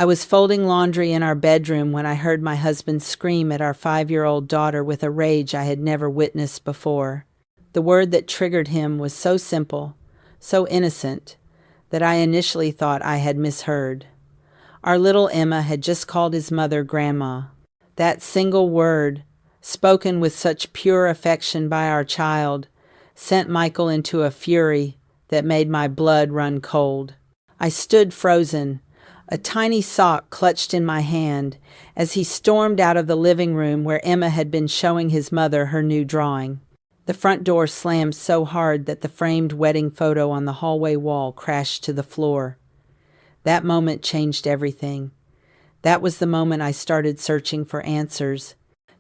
I was folding laundry in our bedroom when I heard my husband scream at our 5-year-old daughter with a rage I had never witnessed before. The word that triggered him was so simple, so innocent, that I initially thought I had misheard. Our little Emma had just called his mother Grandma. That single word, spoken with such pure affection by our child, sent Michael into a fury that made my blood run cold. I stood frozen, a tiny sock clutched in my hand, as he stormed out of the living room where Emma had been showing his mother her new drawing. The front door slammed so hard that the framed wedding photo on the hallway wall crashed to the floor. That moment changed everything. That was the moment I started searching for answers.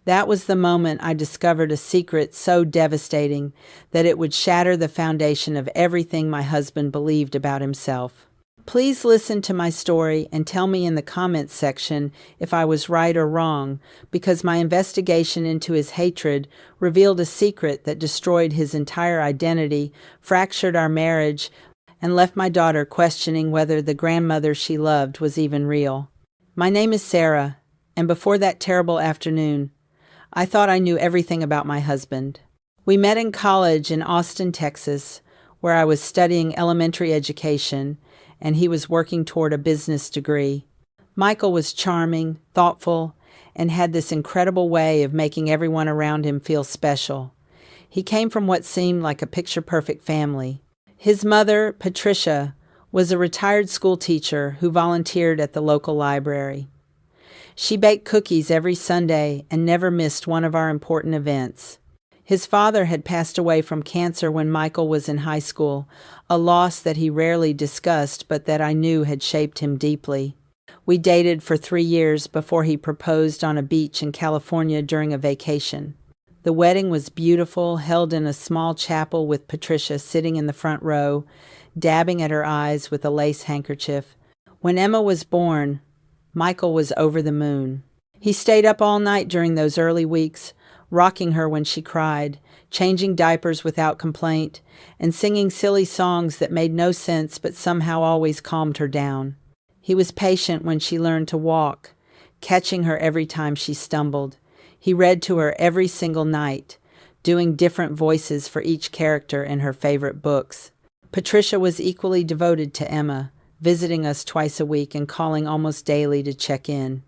That was the moment I discovered a secret so devastating that it would shatter the foundation of everything my husband believed about himself. Please listen to my story and tell me in the comments section if I was right or wrong, because my investigation into his hatred revealed a secret that destroyed his entire identity, fractured our marriage, and left my daughter questioning whether the grandmother she loved was even real. My name is Sarah, and before that terrible afternoon, I thought I knew everything about my husband. We met in college in Austin, Texas, where I was studying elementary education, and he was working toward a business degree. Michael was charming, thoughtful, and had this incredible way of making everyone around him feel special. He came from what seemed like a picture-perfect family. His mother, Patricia, was a retired school teacher who volunteered at the local library. She baked cookies every Sunday and never missed one of our important events. His father had passed away from cancer when Michael was in high school, a loss that he rarely discussed but that I knew had shaped him deeply. We dated for 3 years before he proposed on a beach in California during a vacation. The wedding was beautiful, held in a small chapel with Patricia sitting in the front row, dabbing at her eyes with a lace handkerchief. When Emma was born, Michael was over the moon. He stayed up all night during those early weeks, rocking her when she cried, changing diapers without complaint, and singing silly songs that made no sense but somehow always calmed her down. He was patient when she learned to walk, catching her every time she stumbled. He read to her every single night, doing different voices for each character in her favorite books. Patricia was equally devoted to Emma, visiting us twice a week and calling almost daily to check in.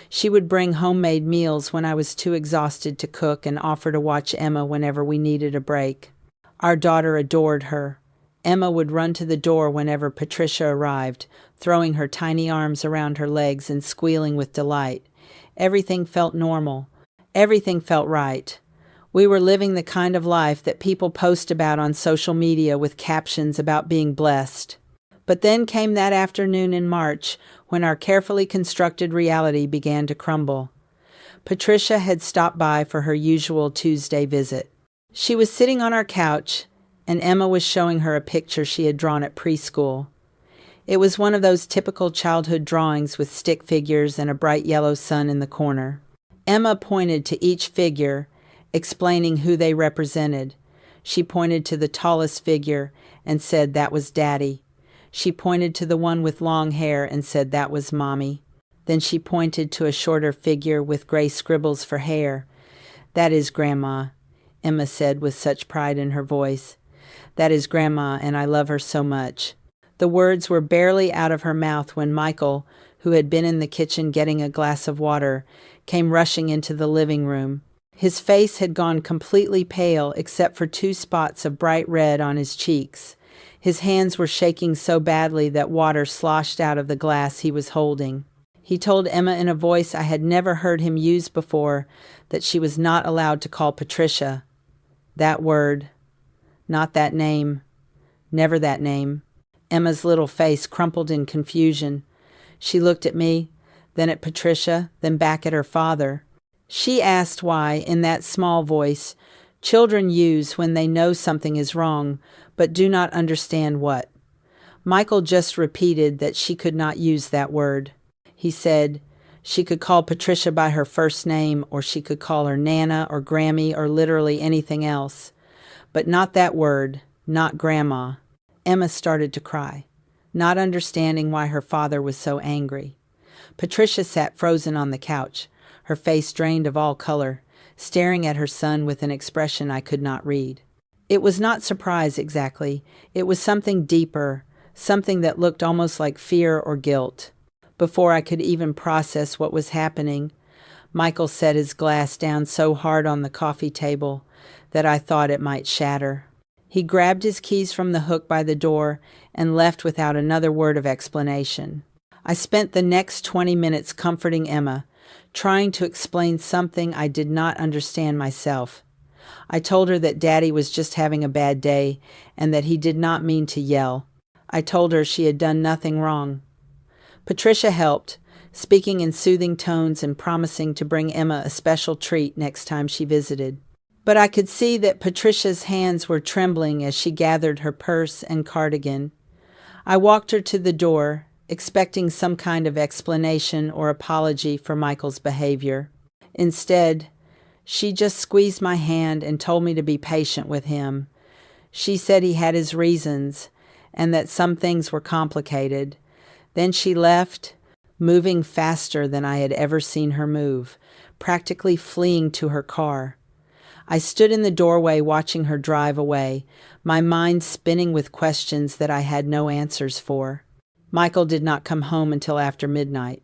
She would bring homemade meals when I was too exhausted to cook and offer to watch Emma whenever we needed a break. Our daughter adored her. Emma would run to the door whenever Patricia arrived, throwing her tiny arms around her legs and squealing with delight. Everything felt normal. Everything felt right. We were living the kind of life that people post about on social media with captions about being blessed. But then came that afternoon in March when our carefully constructed reality began to crumble. Patricia had stopped by for her usual Tuesday visit. She was sitting on our couch, and Emma was showing her a picture she had drawn at preschool. It was one of those typical childhood drawings with stick figures and a bright yellow sun in the corner. Emma pointed to each figure, explaining who they represented. She pointed to the tallest figure and said that was Daddy. She pointed to the one with long hair and said that was Mommy. Then she pointed to a shorter figure with gray scribbles for hair. That is Grandma, Emma said with such pride in her voice. That is Grandma, and I love her so much. The words were barely out of her mouth when Michael, who had been in the kitchen getting a glass of water, came rushing into the living room. His face had gone completely pale except for 2 spots of bright red on his cheeks. His hands were shaking so badly that water sloshed out of the glass he was holding. He told Emma in a voice I had never heard him use before that she was not allowed to call Patricia. That word. Not that name. Never that name. Emma's little face crumpled in confusion. She looked at me, then at Patricia, then back at her father. She asked why, in that small voice, children use when they know something is wrong, but do not understand what. Michael just repeated that she could not use that word. He said she could call Patricia by her first name, or she could call her Nana or Grammy or literally anything else. But not that word, not Grandma. Emma started to cry, not understanding why her father was so angry. Patricia sat frozen on the couch, her face drained of all color, staring at her son with an expression I could not read. It was not surprise exactly. It was something deeper, something that looked almost like fear or guilt. Before I could even process what was happening, Michael set his glass down so hard on the coffee table that I thought it might shatter. He grabbed his keys from the hook by the door and left without another word of explanation. I spent the next 20 minutes comforting Emma, trying to explain something I did not understand myself. I told her that Daddy was just having a bad day and that he did not mean to yell. I told her she had done nothing wrong. Patricia helped, speaking in soothing tones and promising to bring Emma a special treat next time she visited. But I could see that Patricia's hands were trembling as she gathered her purse and cardigan. I walked her to the door, expecting some kind of explanation or apology for Michael's behavior. Instead, she just squeezed my hand and told me to be patient with him. She said he had his reasons and that some things were complicated. Then she left, moving faster than I had ever seen her move, practically fleeing to her car. I stood in the doorway watching her drive away, my mind spinning with questions that I had no answers for. Michael did not come home until after midnight.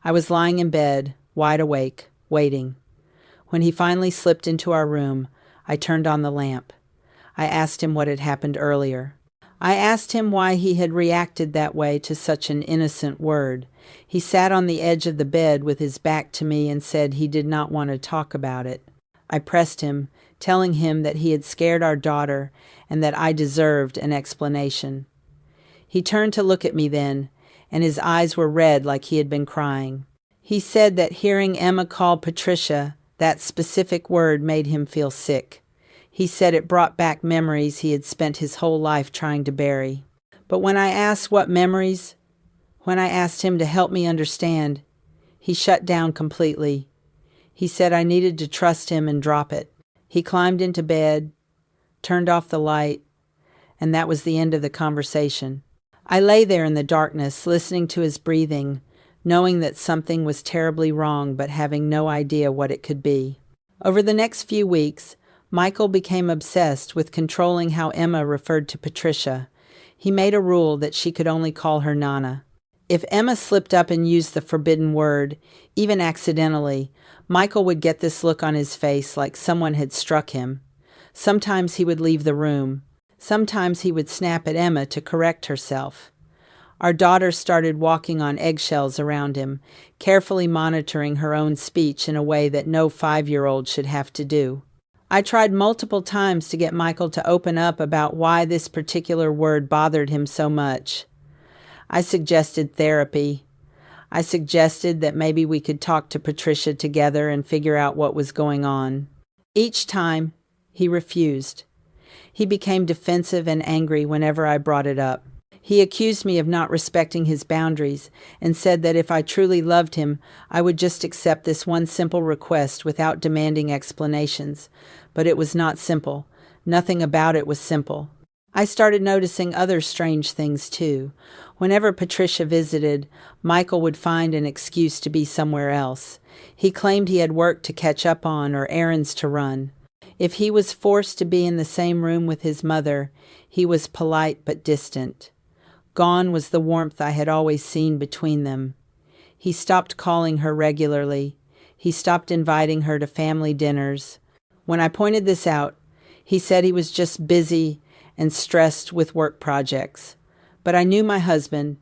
I was lying in bed, wide awake, waiting. When he finally slipped into our room, I turned on the lamp. I asked him what had happened earlier. I asked him why he had reacted that way to such an innocent word. He sat on the edge of the bed with his back to me and said he did not want to talk about it. I pressed him, telling him that he had scared our daughter and that I deserved an explanation. He turned to look at me then, and his eyes were red like he had been crying. He said that hearing Emma call Patricia that specific word made him feel sick. He said it brought back memories he had spent his whole life trying to bury. But when I asked what memories, when I asked him to help me understand, he shut down completely. He said I needed to trust him and drop it. He climbed into bed, turned off the light, and that was the end of the conversation. I lay there in the darkness, listening to his breathing, knowing that something was terribly wrong but having no idea what it could be. Over the next few weeks, Michael became obsessed with controlling how Emma referred to Patricia. He made a rule that she could only call her Nana. If Emma slipped up and used the forbidden word, even accidentally, Michael would get this look on his face like someone had struck him. Sometimes he would leave the room. Sometimes he would snap at Emma to correct herself. Our daughter started walking on eggshells around him, carefully monitoring her own speech in a way that no 5-year-old should have to do. I tried multiple times to get Michael to open up about why this particular word bothered him so much. I suggested therapy. I suggested that maybe we could talk to Patricia together and figure out what was going on. Each time, he refused. He became defensive and angry whenever I brought it up. He accused me of not respecting his boundaries and said that if I truly loved him, I would just accept this one simple request without demanding explanations. But it was not simple. Nothing about it was simple. I started noticing other strange things too. Whenever Patricia visited, Michael would find an excuse to be somewhere else. He claimed he had work to catch up on or errands to run. If he was forced to be in the same room with his mother, he was polite but distant. Gone was the warmth I had always seen between them. He stopped calling her regularly. He stopped inviting her to family dinners. When I pointed this out, he said he was just busy and stressed with work projects. But I knew my husband,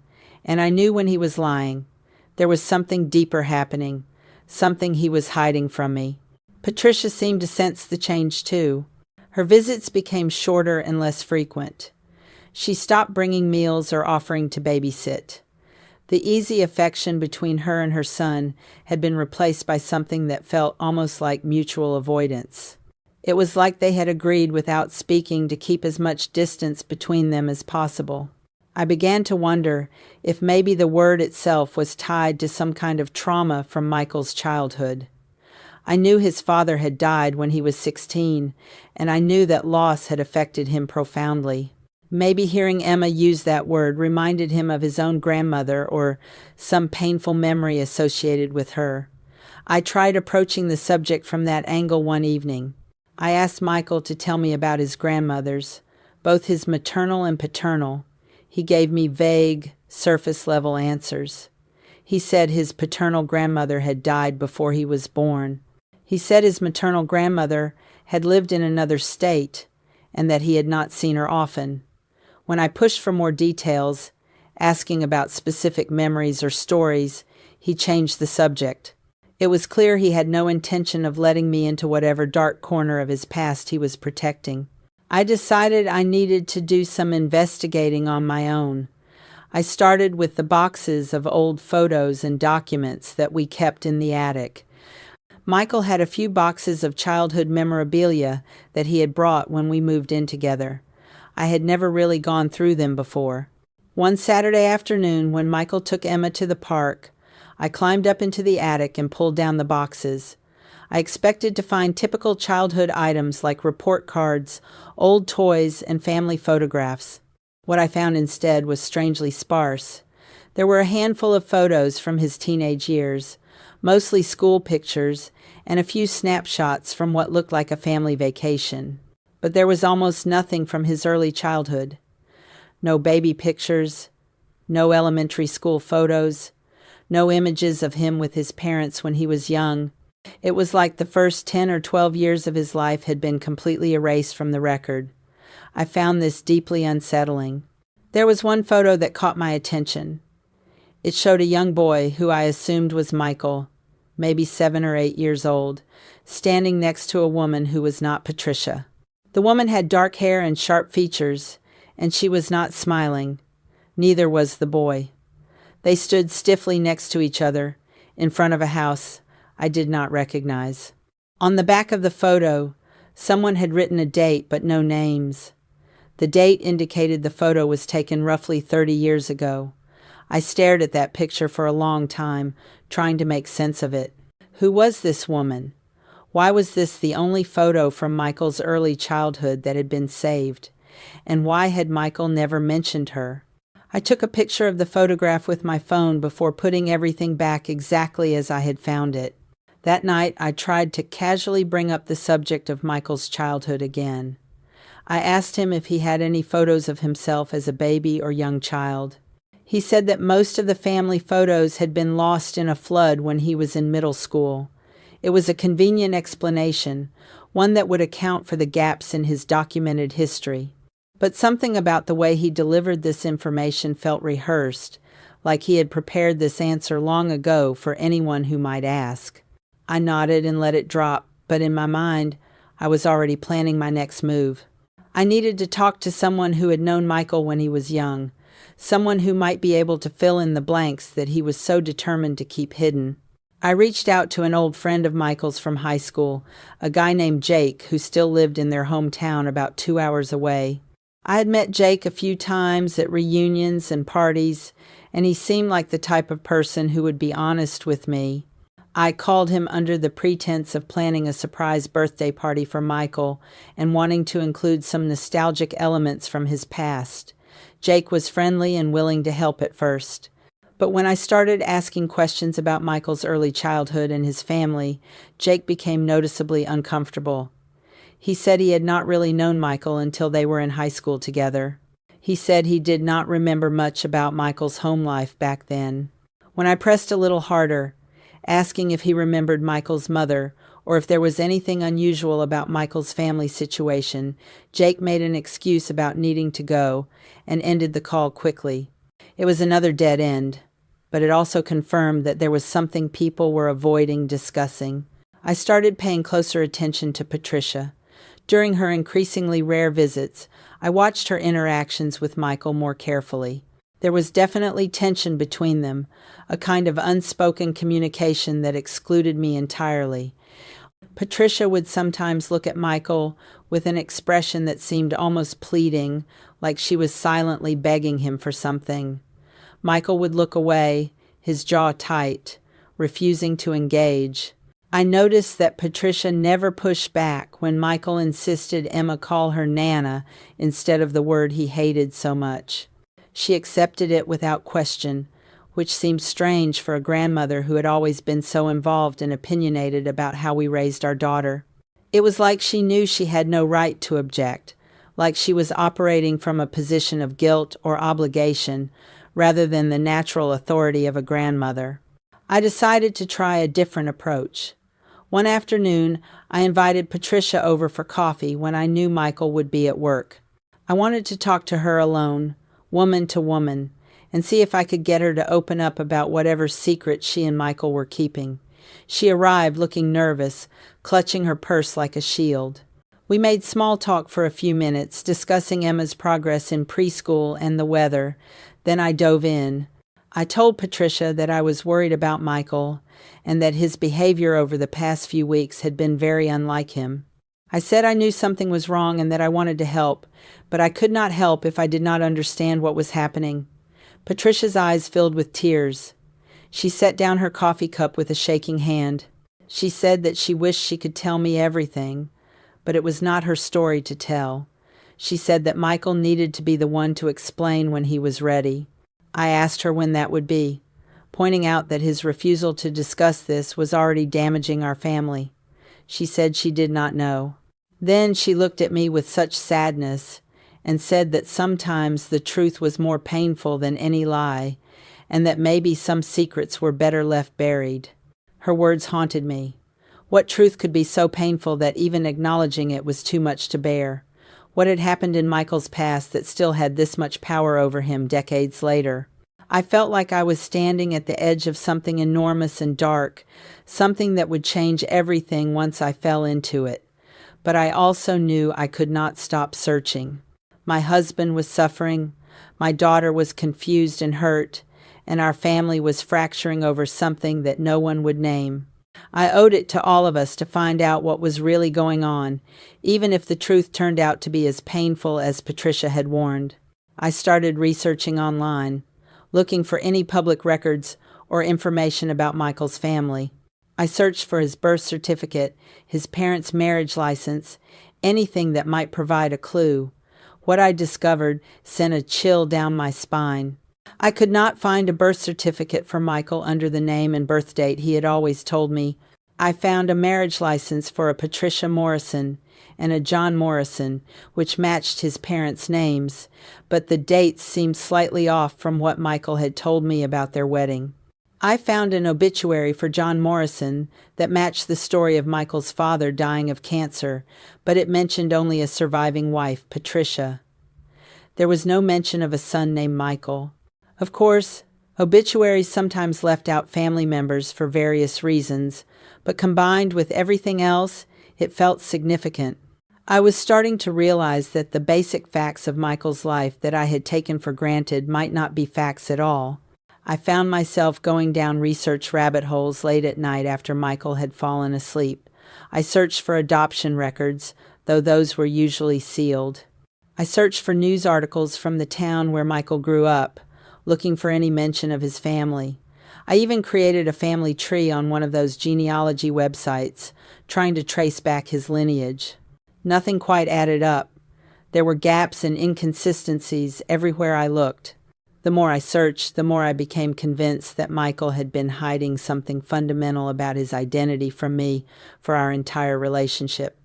and I knew when he was lying. There was something deeper happening, something he was hiding from me. Patricia seemed to sense the change too. Her visits became shorter and less frequent. She stopped bringing meals or offering to babysit. The easy affection between her and her son had been replaced by something that felt almost like mutual avoidance. It was like they had agreed without speaking to keep as much distance between them as possible. I began to wonder if maybe the word itself was tied to some kind of trauma from Michael's childhood. I knew his father had died when he was 16, and I knew that loss had affected him profoundly. Maybe hearing Emma use that word reminded him of his own grandmother or some painful memory associated with her. I tried approaching the subject from that angle one evening. I asked Michael to tell me about his grandmothers, both his maternal and paternal. He gave me vague, surface-level answers. He said his paternal grandmother had died before he was born. He said his maternal grandmother had lived in another state and that he had not seen her often. When I pushed for more details, asking about specific memories or stories, he changed the subject. It was clear he had no intention of letting me into whatever dark corner of his past he was protecting. I decided I needed to do some investigating on my own. I started with the boxes of old photos and documents that we kept in the attic. Michael had a few boxes of childhood memorabilia that he had brought when we moved in together. I had never really gone through them before. One Saturday afternoon, when Michael took Emma to the park, I climbed up into the attic and pulled down the boxes. I expected to find typical childhood items like report cards, old toys, and family photographs. What I found instead was strangely sparse. There were a handful of photos from his teenage years, mostly school pictures, and a few snapshots from what looked like a family vacation. But there was almost nothing from his early childhood. No baby pictures, no elementary school photos, no images of him with his parents when he was young. It was like the first 10 or 12 years of his life had been completely erased from the record. I found this deeply unsettling. There was one photo that caught my attention. It showed a young boy who I assumed was Michael, maybe 7 or 8 years old, standing next to a woman who was not Patricia. The woman had dark hair and sharp features, and she was not smiling. Neither was the boy. They stood stiffly next to each other, in front of a house I did not recognize. On the back of the photo, someone had written a date but no names. The date indicated the photo was taken roughly 30 years ago. I stared at that picture for a long time, trying to make sense of it. Who was this woman? Why was this the only photo from Michael's early childhood that had been saved? And why had Michael never mentioned her? I took a picture of the photograph with my phone before putting everything back exactly as I had found it. That night, I tried to casually bring up the subject of Michael's childhood again. I asked him if he had any photos of himself as a baby or young child. He said that most of the family photos had been lost in a flood when he was in middle school. It was a convenient explanation, one that would account for the gaps in his documented history. But something about the way he delivered this information felt rehearsed, like he had prepared this answer long ago for anyone who might ask. I nodded and let it drop, but in my mind, I was already planning my next move. I needed to talk to someone who had known Michael when he was young, someone who might be able to fill in the blanks that he was so determined to keep hidden. I reached out to an old friend of Michael's from high school, a guy named Jake who still lived in their hometown about 2 hours away. I had met Jake a few times at reunions and parties, and he seemed like the type of person who would be honest with me. I called him under the pretense of planning a surprise birthday party for Michael and wanting to include some nostalgic elements from his past. Jake was friendly and willing to help at first. But when I started asking questions about Michael's early childhood and his family, Jake became noticeably uncomfortable. He said he had not really known Michael until they were in high school together. He said he did not remember much about Michael's home life back then. When I pressed a little harder, asking if he remembered Michael's mother or if there was anything unusual about Michael's family situation, Jake made an excuse about needing to go and ended the call quickly. It was another dead end, but it also confirmed that there was something people were avoiding discussing. I started paying closer attention to Patricia. During her increasingly rare visits, I watched her interactions with Michael more carefully. There was definitely tension between them, a kind of unspoken communication that excluded me entirely. Patricia would sometimes look at Michael with an expression that seemed almost pleading, like she was silently begging him for something. Michael would look away, his jaw tight, refusing to engage. I noticed that Patricia never pushed back when Michael insisted Emma call her Nana instead of the word he hated so much. She accepted it without question, which seemed strange for a grandmother who had always been so involved and opinionated about how we raised our daughter. It was like she knew she had no right to object, like she was operating from a position of guilt or obligation rather than the natural authority of a grandmother. I decided to try a different approach. One afternoon, I invited Patricia over for coffee when I knew Michael would be at work. I wanted to talk to her alone, woman to woman, and see if I could get her to open up about whatever secret she and Michael were keeping. She arrived looking nervous, clutching her purse like a shield. We made small talk for a few minutes, discussing Emma's progress in preschool and the weather. Then I dove in. I told Patricia that I was worried about Michael and that his behavior over the past few weeks had been very unlike him. I said I knew something was wrong and that I wanted to help, but I could not help if I did not understand what was happening. Patricia's eyes filled with tears. She set down her coffee cup with a shaking hand. She said that she wished she could tell me everything, but it was not her story to tell. She said that Michael needed to be the one to explain when he was ready. I asked her when that would be, pointing out that his refusal to discuss this was already damaging our family. She said she did not know. Then she looked at me with such sadness and said that sometimes the truth was more painful than any lie, and that maybe some secrets were better left buried. Her words haunted me. What truth could be so painful that even acknowledging it was too much to bear? What had happened in Michael's past that still had this much power over him decades later? I felt like I was standing at the edge of something enormous and dark, something that would change everything once I fell into it. But I also knew I could not stop searching. My husband was suffering, my daughter was confused and hurt, and our family was fracturing over something that no one would name. I owed it to all of us to find out what was really going on, even if the truth turned out to be as painful as Patricia had warned. I started researching online, looking for any public records or information about Michael's family. I searched for his birth certificate, his parents' marriage license, anything that might provide a clue. What I discovered sent a chill down my spine. I could not find a birth certificate for Michael under the name and birth date he had always told me. I found a marriage license for a Patricia Morrison and a John Morrison, which matched his parents' names, but the dates seemed slightly off from what Michael had told me about their wedding. I found an obituary for John Morrison that matched the story of Michael's father dying of cancer, but it mentioned only a surviving wife, Patricia. There was no mention of a son named Michael. Of course, obituaries sometimes left out family members for various reasons, but combined with everything else, it felt significant. I was starting to realize that the basic facts of Michael's life that I had taken for granted might not be facts at all. I found myself going down research rabbit holes late at night after Michael had fallen asleep. I searched for adoption records, though those were usually sealed. I searched for news articles from the town where Michael grew up, looking for any mention of his family. I even created a family tree on one of those genealogy websites, trying to trace back his lineage. Nothing quite added up. There were gaps and inconsistencies everywhere I looked. The more I searched, the more I became convinced that Michael had been hiding something fundamental about his identity from me for our entire relationship.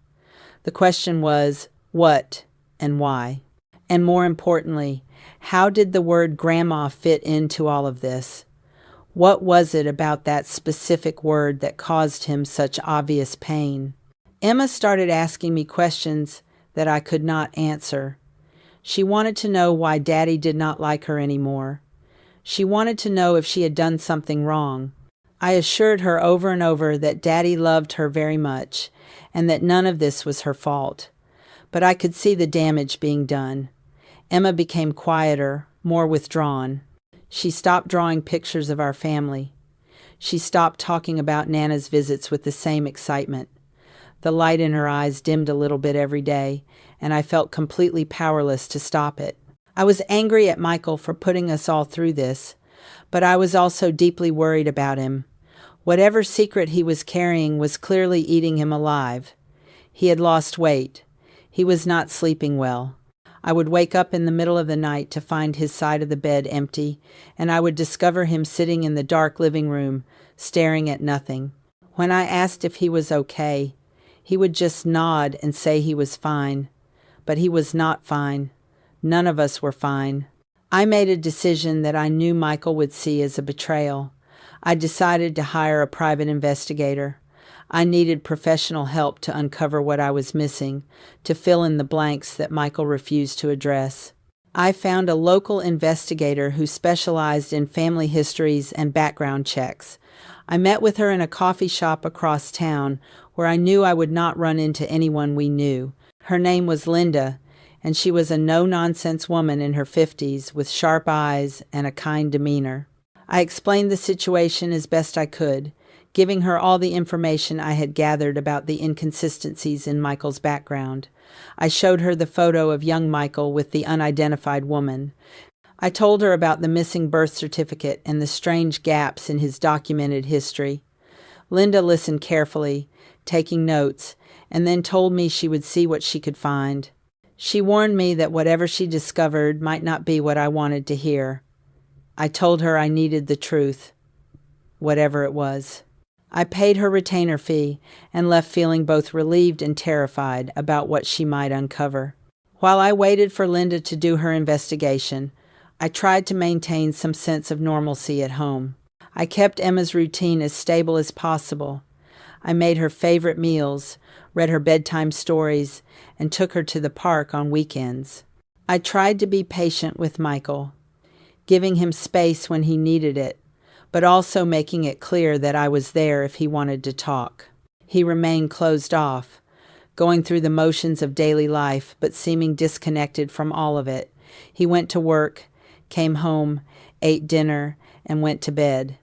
The question was, what and why? And more importantly, how did the word grandma fit into all of this? What was it about that specific word that caused him such obvious pain? Emma started asking me questions that I could not answer. She wanted to know why Daddy did not like her anymore. She wanted to know if she had done something wrong. I assured her over and over that Daddy loved her very much, and that none of this was her fault. But I could see the damage being done. Emma became quieter, more withdrawn. She stopped drawing pictures of our family. She stopped talking about Nana's visits with the same excitement. The light in her eyes dimmed a little bit every day, and I felt completely powerless to stop it. I was angry at Michael for putting us all through this, but I was also deeply worried about him. Whatever secret he was carrying was clearly eating him alive. He had lost weight. He was not sleeping well. I would wake up in the middle of the night to find his side of the bed empty, and I would discover him sitting in the dark living room, staring at nothing. When I asked if he was okay, he would just nod and say he was fine. But he was not fine. None of us were fine. I made a decision that I knew Michael would see as a betrayal. I decided to hire a private investigator. I needed professional help to uncover what I was missing, to fill in the blanks that Michael refused to address. I found a local investigator who specialized in family histories and background checks. I met with her in a coffee shop across town where I knew I would not run into anyone we knew. Her name was Linda, and she was a no-nonsense woman in her 50s with sharp eyes and a kind demeanor. I explained the situation as best I could, giving her all the information I had gathered about the inconsistencies in Michael's background. I showed her the photo of young Michael with the unidentified woman. I told her about the missing birth certificate and the strange gaps in his documented history. Linda listened carefully, taking notes, and then told me she would see what she could find. She warned me that whatever she discovered might not be what I wanted to hear. I told her I needed the truth, whatever it was. I paid her retainer fee and left feeling both relieved and terrified about what she might uncover. While I waited for Linda to do her investigation, I tried to maintain some sense of normalcy at home. I kept Emma's routine as stable as possible. I made her favorite meals, read her bedtime stories, and took her to the park on weekends. I tried to be patient with Michael, giving him space when he needed it, but also making it clear that I was there if he wanted to talk. He remained closed off, going through the motions of daily life, but seeming disconnected from all of it. He went to work, came home, ate dinner, and went to bed.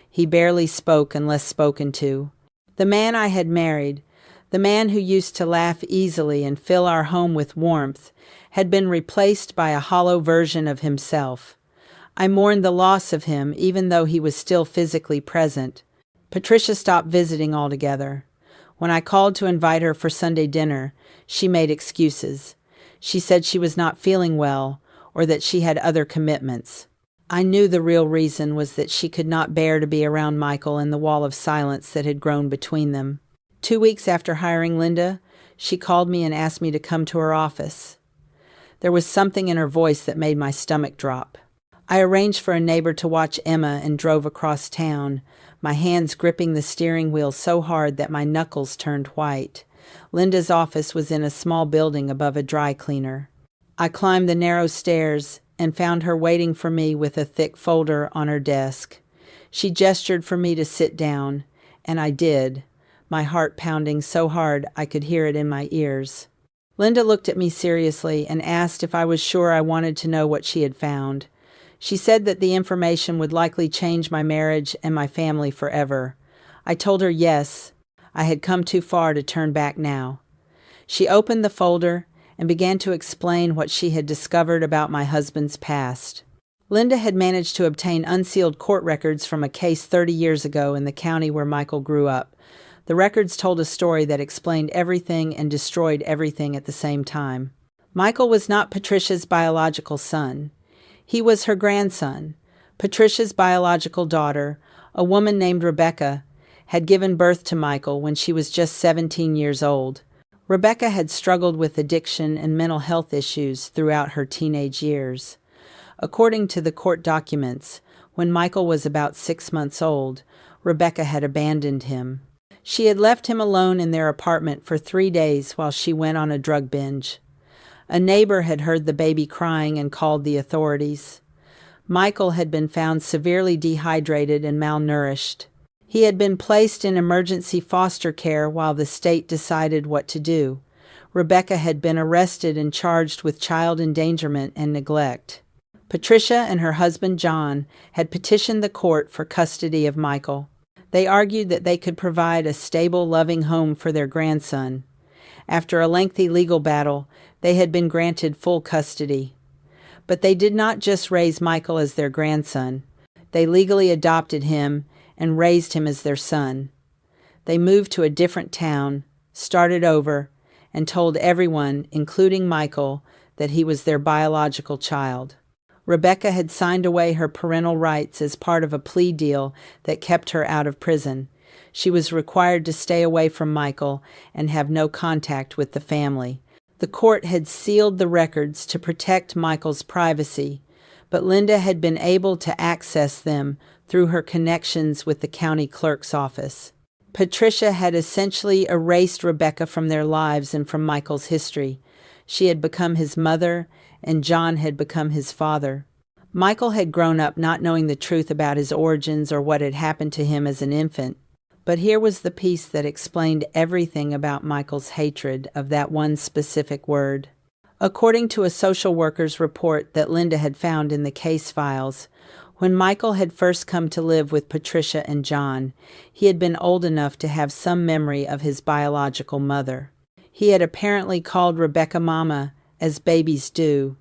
He barely spoke unless spoken to. The man I had married, the man who used to laugh easily and fill our home with warmth, had been replaced by a hollow version of himself. I mourned the loss of him, even though he was still physically present. Patricia stopped visiting altogether. When I called to invite her for Sunday dinner, she made excuses. She said she was not feeling well, or that she had other commitments. I knew the real reason was that she could not bear to be around Michael and the wall of silence that had grown between them. 2 weeks after hiring Linda, she called me and asked me to come to her office. There was something in her voice that made my stomach drop. I arranged for a neighbor to watch Emma and drove across town, my hands gripping the steering wheel so hard that my knuckles turned white. Linda's office was in a small building above a dry cleaner. I climbed the narrow stairs and found her waiting for me with a thick folder on her desk. She gestured for me to sit down, and I did, my heart pounding so hard I could hear it in my ears. Linda looked at me seriously and asked if I was sure I wanted to know what she had found. She said that the information would likely change my marriage and my family forever. I told her yes, I had come too far to turn back now. She opened the folder and began to explain what she had discovered about my husband's past. Linda had managed to obtain unsealed court records from a case 30 years ago in the county where Michael grew up. The records told a story that explained everything and destroyed everything at the same time. Michael was not Patricia's biological son. He was her grandson. Patricia's biological daughter, a woman named Rebecca, had given birth to Michael when she was just 17 years old. Rebecca had struggled with addiction and mental health issues throughout her teenage years. According to the court documents, when Michael was about 6 months old, Rebecca had abandoned him. She had left him alone in their apartment for 3 days while she went on a drug binge. A neighbor had heard the baby crying and called the authorities. Michael had been found severely dehydrated and malnourished. He had been placed in emergency foster care while the state decided what to do. Rebecca had been arrested and charged with child endangerment and neglect. Patricia and her husband John had petitioned the court for custody of Michael. They argued that they could provide a stable, loving home for their grandson. After a lengthy legal battle, they had been granted full custody. But they did not just raise Michael as their grandson. They legally adopted him and raised him as their son. They moved to a different town, started over, and told everyone, including Michael, that he was their biological child. Rebecca had signed away her parental rights as part of a plea deal that kept her out of prison. She was required to stay away from Michael and have no contact with the family. The court had sealed the records to protect Michael's privacy, but Linda had been able to access them through her connections with the county clerk's office. Patricia had essentially erased Rebecca from their lives and from Michael's history. She had become his mother, and John had become his father. Michael had grown up not knowing the truth about his origins or what had happened to him as an infant. But here was the piece that explained everything about Michael's hatred of that one specific word. According to a social worker's report that Linda had found in the case files, when Michael had first come to live with Patricia and John, he had been old enough to have some memory of his biological mother. He had apparently called Rebecca Mama, as babies do,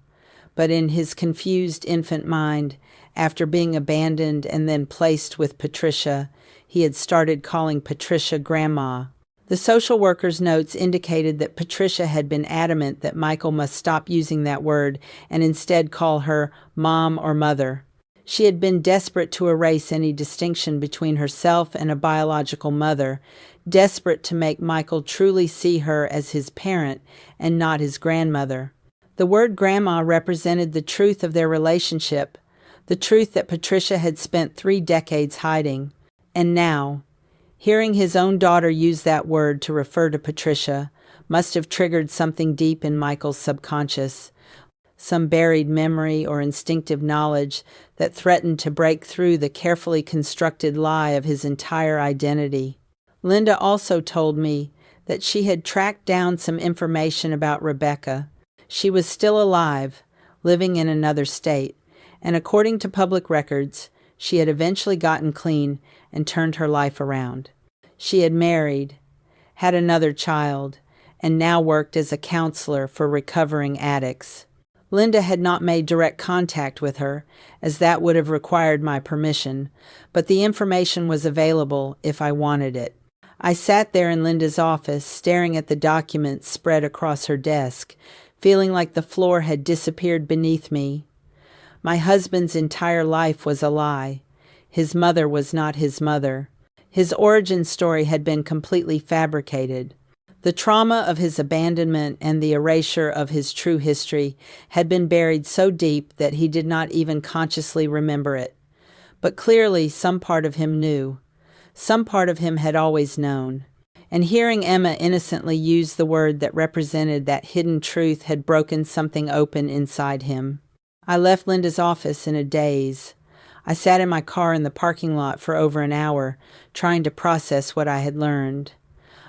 but in his confused infant mind, after being abandoned and then placed with Patricia, he had started calling Patricia Grandma. The social worker's notes indicated that Patricia had been adamant that Michael must stop using that word and instead call her Mom or Mother. She had been desperate to erase any distinction between herself and a biological mother, desperate to make Michael truly see her as his parent and not his grandmother. The word grandma represented the truth of their relationship, the truth that Patricia had spent 3 decades hiding. And now, hearing his own daughter use that word to refer to Patricia must have triggered something deep in Michael's subconscious, some buried memory or instinctive knowledge that threatened to break through the carefully constructed lie of his entire identity. Linda also told me that she had tracked down some information about Rebecca. She was still alive, living in another state, and according to public records, she had eventually gotten clean and turned her life around. She had married, had another child, and now worked as a counselor for recovering addicts. Linda had not made direct contact with her, as that would have required my permission, but the information was available if I wanted it. I sat there in Linda's office, staring at the documents spread across her desk, feeling like the floor had disappeared beneath me. My husband's entire life was a lie. His mother was not his mother. His origin story had been completely fabricated. The trauma of his abandonment and the erasure of his true history had been buried so deep that he did not even consciously remember it. But clearly some part of him knew. Some part of him had always known. And hearing Emma innocently use the word that represented that hidden truth had broken something open inside him. I left Linda's office in a daze. I sat in my car in the parking lot for over an hour, trying to process what I had learned.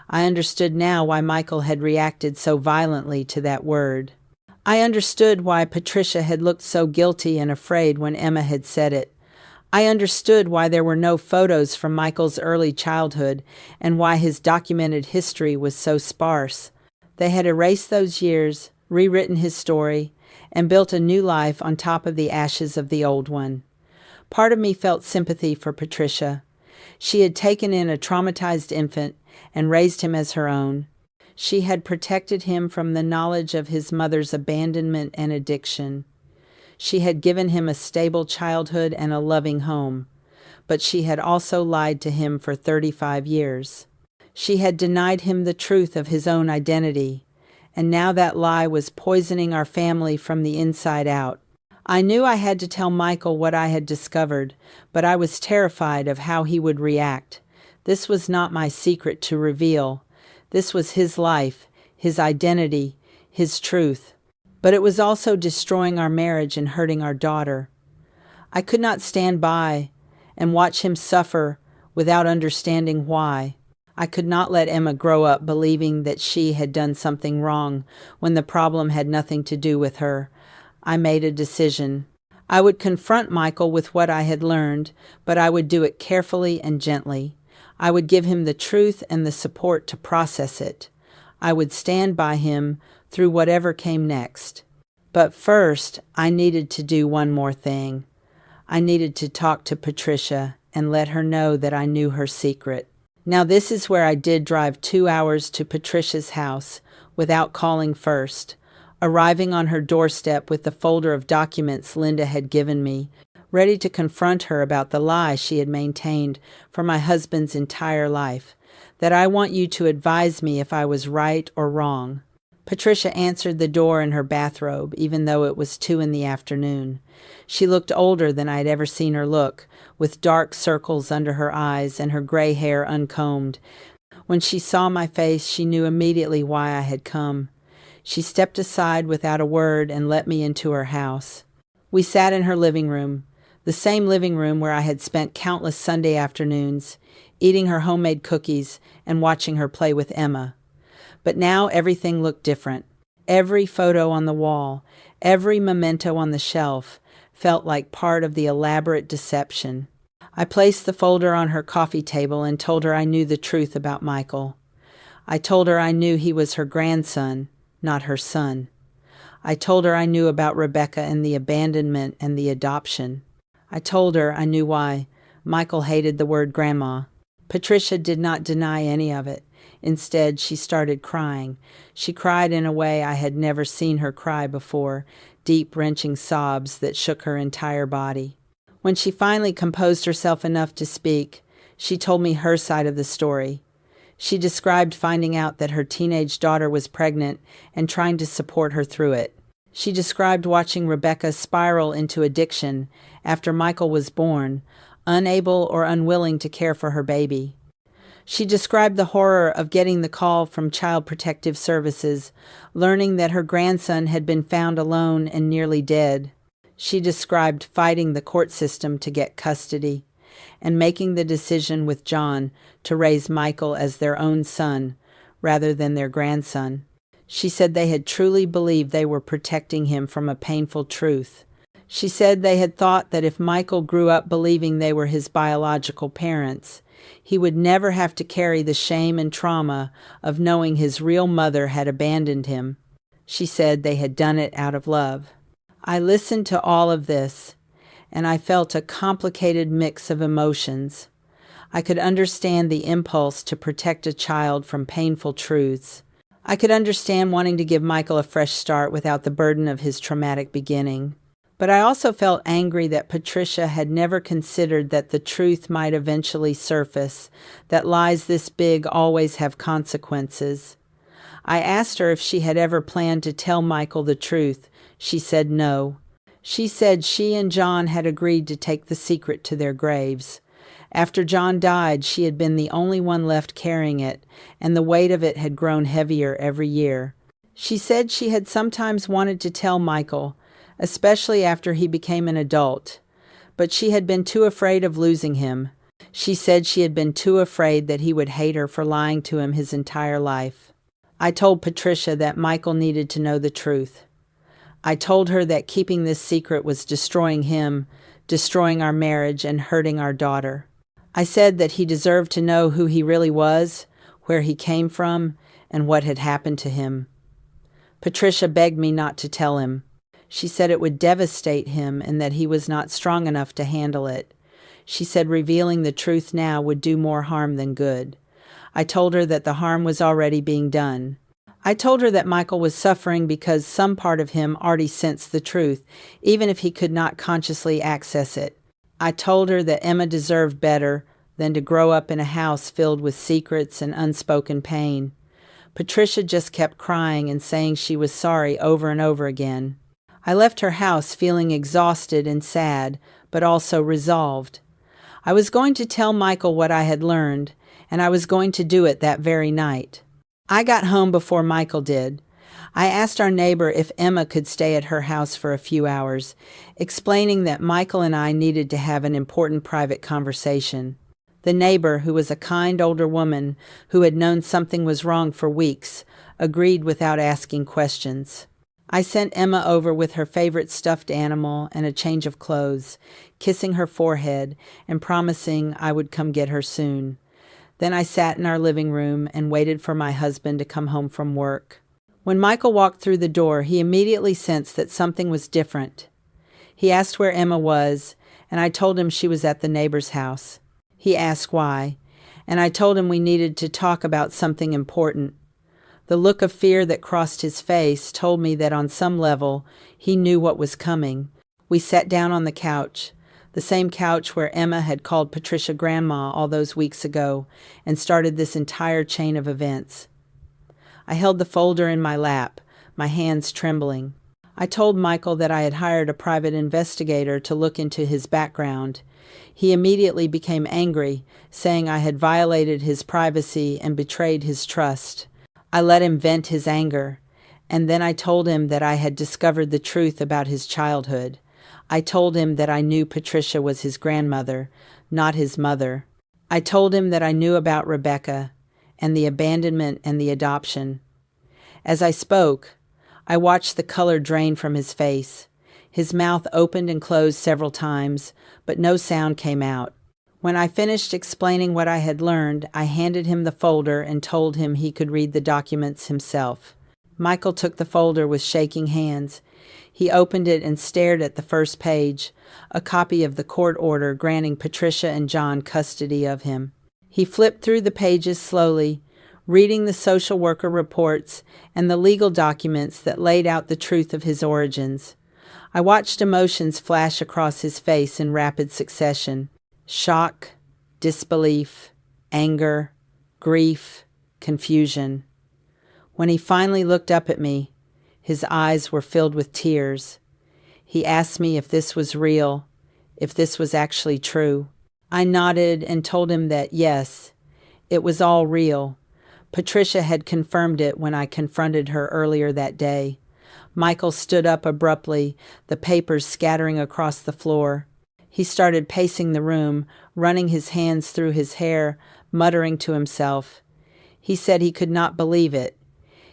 I understood now why Michael had reacted so violently to that word. I understood why Patricia had looked so guilty and afraid when Emma had said it. I understood why there were no photos from Michael's early childhood and why his documented history was so sparse. They had erased those years, rewritten his story, and built a new life on top of the ashes of the old one. Part of me felt sympathy for Patricia. She had taken in a traumatized infant and raised him as her own. She had protected him from the knowledge of his mother's abandonment and addiction. She had given him a stable childhood and a loving home, but she had also lied to him for 35 years. She had denied him the truth of his own identity, and now that lie was poisoning our family from the inside out. I knew I had to tell Michael what I had discovered, but I was terrified of how he would react. This was not my secret to reveal. This was his life, his identity, his truth. But it was also destroying our marriage and hurting our daughter. I could not stand by and watch him suffer without understanding why. I could not let Emma grow up believing that she had done something wrong when the problem had nothing to do with her. I made a decision. I would confront Michael with what I had learned, but I would do it carefully and gently. I would give him the truth and the support to process it. I would stand by him through whatever came next. But first, I needed to do one more thing. I needed to talk to Patricia and let her know that I knew her secret. Now this is where I did drive 2 hours to Patricia's house without calling first, arriving on her doorstep with the folder of documents Linda had given me, ready to confront her about the lie she had maintained for my husband's entire life, that I want you to advise me if I was right or wrong. Patricia answered the door in her bathrobe, even though it was 2 in the afternoon. She looked older than I had ever seen her look, with dark circles under her eyes and her gray hair uncombed. When she saw my face, she knew immediately why I had come. She stepped aside without a word and let me into her house. We sat in her living room, the same living room where I had spent countless Sunday afternoons, eating her homemade cookies and watching her play with Emma. But now everything looked different. Every photo on the wall, every memento on the shelf, felt like part of the elaborate deception. I placed the folder on her coffee table and told her I knew the truth about Michael. I told her I knew he was her grandson, not her son. I told her I knew about Rebecca and the abandonment and the adoption. I told her I knew why Michael hated the word grandma. Patricia did not deny any of it. Instead, she started crying. She cried in a way I had never seen her cry before, deep, wrenching sobs that shook her entire body. When she finally composed herself enough to speak, she told me her side of the story. She described finding out that her teenage daughter was pregnant and trying to support her through it. She described watching Rebecca spiral into addiction after Michael was born, unable or unwilling to care for her baby. She described the horror of getting the call from Child Protective Services, learning that her grandson had been found alone and nearly dead. She described fighting the court system to get custody and making the decision with John to raise Michael as their own son rather than their grandson. She said they had truly believed they were protecting him from a painful truth. She said they had thought that if Michael grew up believing they were his biological parents, he would never have to carry the shame and trauma of knowing his real mother had abandoned him. She said they had done it out of love. I listened to all of this, and I felt a complicated mix of emotions. I could understand the impulse to protect a child from painful truths. I could understand wanting to give Michael a fresh start without the burden of his traumatic beginning. But I also felt angry that Patricia had never considered that the truth might eventually surface, that lies this big always have consequences. I asked her if she had ever planned to tell Michael the truth. She said no. She said she and John had agreed to take the secret to their graves. After John died, she had been the only one left carrying it, and the weight of it had grown heavier every year. She said she had sometimes wanted to tell Michael, especially after he became an adult, but she had been too afraid of losing him. She said she had been too afraid that he would hate her for lying to him his entire life. I told Patricia that Michael needed to know the truth. I told her that keeping this secret was destroying him, destroying our marriage, and hurting our daughter. I said that he deserved to know who he really was, where he came from, and what had happened to him. Patricia begged me not to tell him. She said it would devastate him and that he was not strong enough to handle it. She said revealing the truth now would do more harm than good. I told her that the harm was already being done. I told her that Michael was suffering because some part of him already sensed the truth, even if he could not consciously access it. I told her that Emma deserved better than to grow up in a house filled with secrets and unspoken pain. Patricia just kept crying and saying she was sorry over and over again. I left her house feeling exhausted and sad, but also resolved. I was going to tell Michael what I had learned, and I was going to do it that very night. I got home before Michael did. I asked our neighbor if Emma could stay at her house for a few hours, explaining that Michael and I needed to have an important private conversation. The neighbor, who was a kind older woman who had known something was wrong for weeks, agreed without asking questions. I sent Emma over with her favorite stuffed animal and a change of clothes, kissing her forehead and promising I would come get her soon. Then I sat in our living room and waited for my husband to come home from work. When Michael walked through the door, he immediately sensed that something was different. He asked where Emma was, and I told him she was at the neighbor's house. He asked why, and I told him we needed to talk about something important. The look of fear that crossed his face told me that on some level he knew what was coming. We sat down on the couch, the same couch where Emma had called Patricia Grandma all those weeks ago, and started this entire chain of events. I held the folder in my lap, my hands trembling. I told Michael that I had hired a private investigator to look into his background. He immediately became angry, saying I had violated his privacy and betrayed his trust. I let him vent his anger, and then I told him that I had discovered the truth about his childhood. I told him that I knew Patricia was his grandmother, not his mother. I told him that I knew about Rebecca, and the abandonment and the adoption. As I spoke, I watched the color drain from his face. His mouth opened and closed several times, but no sound came out. When I finished explaining what I had learned, I handed him the folder and told him he could read the documents himself. Michael took the folder with shaking hands. He opened it and stared at the first page, a copy of the court order granting Patricia and John custody of him. He flipped through the pages slowly, reading the social worker reports and the legal documents that laid out the truth of his origins. I watched emotions flash across his face in rapid succession. Shock, disbelief, anger, grief, confusion. When he finally looked up at me, his eyes were filled with tears. He asked me if this was real, if this was actually true. I nodded and told him that yes, it was all real. Patricia had confirmed it when I confronted her earlier that day. Michael stood up abruptly, the papers scattering across the floor. He started pacing the room, running his hands through his hair, muttering to himself. He said he could not believe it.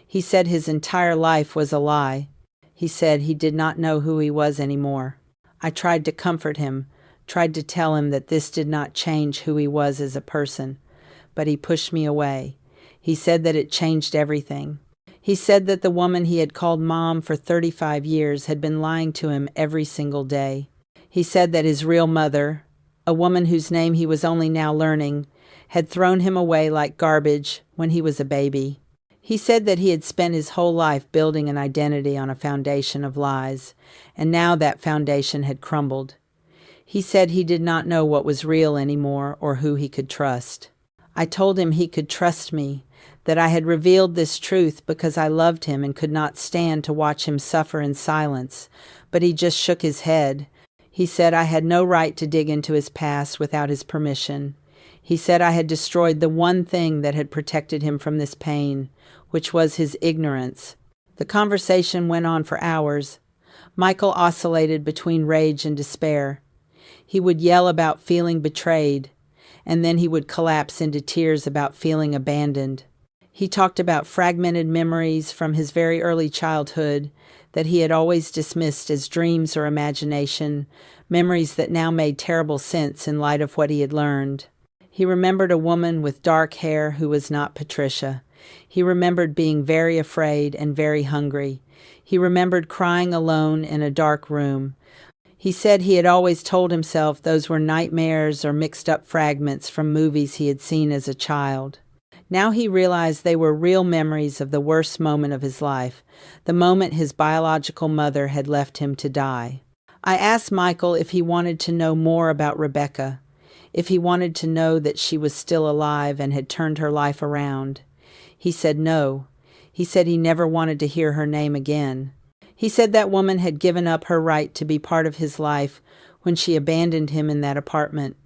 He said his entire life was a lie. He said he did not know who he was anymore. I tried to comfort him, tried to tell him that this did not change who he was as a person, but he pushed me away. He said that it changed everything. He said that the woman he had called Mom for 35 years had been lying to him every single day. He said that his real mother, a woman whose name he was only now learning, had thrown him away like garbage when he was a baby. He said that he had spent his whole life building an identity on a foundation of lies, and now that foundation had crumbled. He said he did not know what was real anymore or who he could trust. I told him he could trust me, that I had revealed this truth because I loved him and could not stand to watch him suffer in silence, but he just shook his head. He said I had no right to dig into his past without his permission. He said I had destroyed the one thing that had protected him from this pain, which was his ignorance. The conversation went on for hours. Michael oscillated between rage and despair. He would yell about feeling betrayed, and then he would collapse into tears about feeling abandoned. He talked about fragmented memories from his very early childhood that he had always dismissed as dreams or imagination, memories that now made terrible sense in light of what he had learned. He remembered a woman with dark hair who was not Patricia. He remembered being very afraid and very hungry. He remembered crying alone in a dark room. He said he had always told himself those were nightmares or mixed-up fragments from movies he had seen as a child. Now he realized they were real memories of the worst moment of his life, the moment his biological mother had left him to die. I asked Michael if he wanted to know more about Rebecca, if he wanted to know that she was still alive and had turned her life around. He said no. He said he never wanted to hear her name again. He said that woman had given up her right to be part of his life when she abandoned him in that apartment.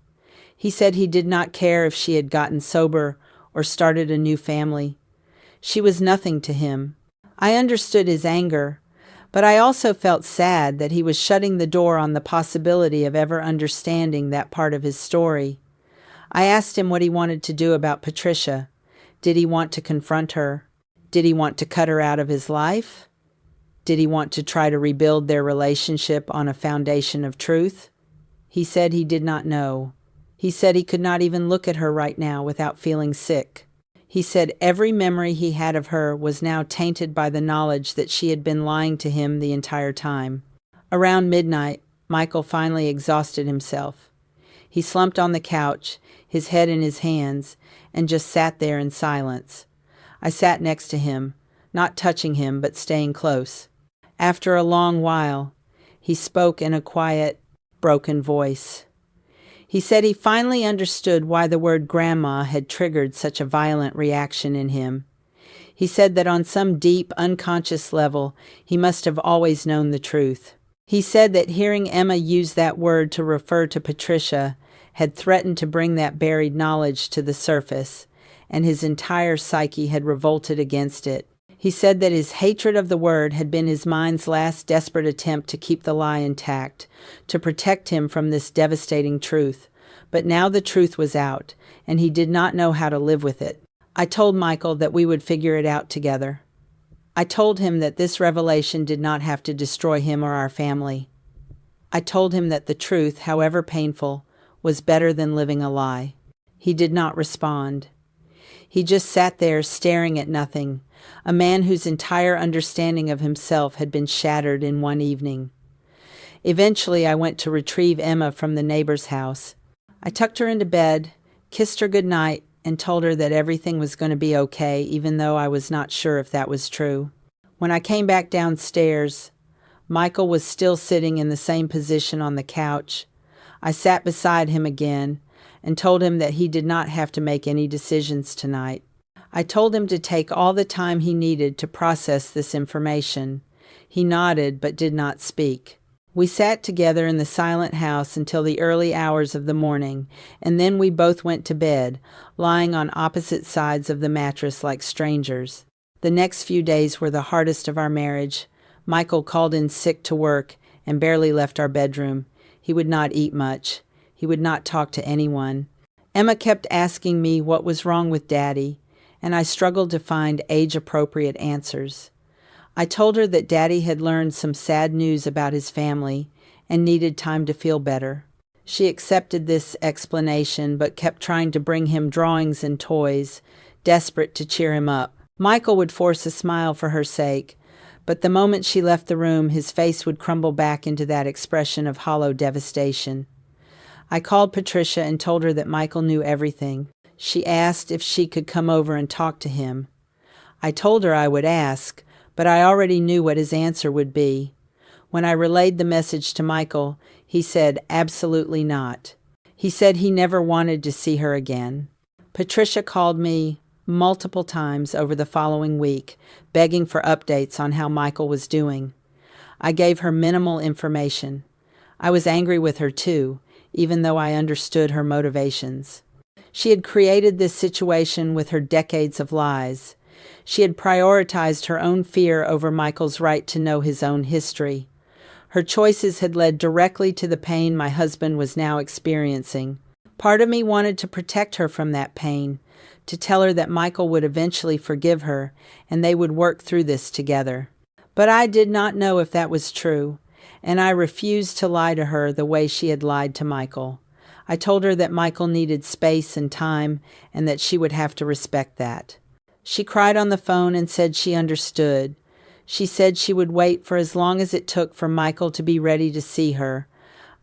He said he did not care if she had gotten sober or started a new family. She was nothing to him. I understood his anger, but I also felt sad that he was shutting the door on the possibility of ever understanding that part of his story. I asked him what he wanted to do about Patricia. Did he want to confront her? Did he want to cut her out of his life? Did he want to try to rebuild their relationship on a foundation of truth? He said he did not know. He said he could not even look at her right now without feeling sick. He said every memory he had of her was now tainted by the knowledge that she had been lying to him the entire time. Around midnight, Michael finally exhausted himself. He slumped on the couch, his head in his hands, and just sat there in silence. I sat next to him, not touching him, but staying close. After a long while, he spoke in a quiet, broken voice. He said he finally understood why the word grandma had triggered such a violent reaction in him. He said that on some deep, unconscious level, he must have always known the truth. He said that hearing Emma use that word to refer to Patricia had threatened to bring that buried knowledge to the surface, and his entire psyche had revolted against it. He said that his hatred of the word had been his mind's last desperate attempt to keep the lie intact, to protect him from this devastating truth. But now the truth was out, and he did not know how to live with it. I told Michael that we would figure it out together. I told him that this revelation did not have to destroy him or our family. I told him that the truth, however painful, was better than living a lie. He did not respond. He just sat there staring at nothing, a man whose entire understanding of himself had been shattered in one evening. Eventually, I went to retrieve Emma from the neighbor's house. I tucked her into bed, kissed her good night, and told her that everything was going to be okay, even though I was not sure if that was true. When I came back downstairs, Michael was still sitting in the same position on the couch. I sat beside him again and told him that he did not have to make any decisions tonight. I told him to take all the time he needed to process this information. He nodded but did not speak. We sat together in the silent house until the early hours of the morning, and then we both went to bed, lying on opposite sides of the mattress like strangers. The next few days were the hardest of our marriage. Michael called in sick to work and barely left our bedroom. He would not eat much. He would not talk to anyone. Emma kept asking me what was wrong with Daddy, and I struggled to find age-appropriate answers. I told her that Daddy had learned some sad news about his family and needed time to feel better. She accepted this explanation but kept trying to bring him drawings and toys, desperate to cheer him up. Michael would force a smile for her sake, but the moment she left the room, his face would crumble back into that expression of hollow devastation. I called Patricia and told her that Michael knew everything. She asked if she could come over and talk to him. I told her I would ask, but I already knew what his answer would be. When I relayed the message to Michael, he said absolutely not. He said he never wanted to see her again. Patricia called me multiple times over the following week, begging for updates on how Michael was doing. I gave her minimal information. I was angry with her too, even though I understood her motivations. She had created this situation with her decades of lies. She had prioritized her own fear over Michael's right to know his own history. Her choices had led directly to the pain my husband was now experiencing. Part of me wanted to protect her from that pain, to tell her that Michael would eventually forgive her and they would work through this together. But I did not know if that was true, and I refused to lie to her the way she had lied to Michael. I told her that Michael needed space and time and that she would have to respect that. She cried on the phone and said she understood. She said she would wait for as long as it took for Michael to be ready to see her.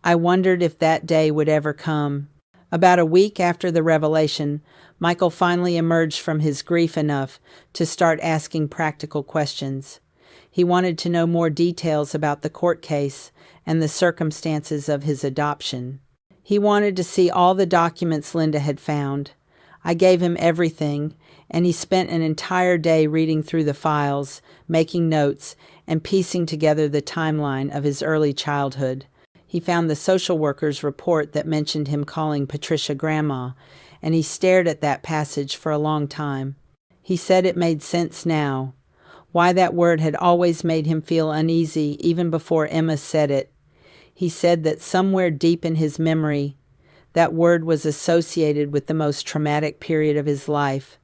I wondered if that day would ever come. About a week after the revelation, Michael finally emerged from his grief enough to start asking practical questions. He wanted to know more details about the court case and the circumstances of his adoption. He wanted to see all the documents Linda had found. I gave him everything, and he spent an entire day reading through the files, making notes, and piecing together the timeline of his early childhood. He found the social worker's report that mentioned him calling Patricia Grandma, and he stared at that passage for a long time. He said it made sense now, why that word had always made him feel uneasy even before Emma said it. He said that somewhere deep in his memory, that word was associated with the most traumatic period of his life.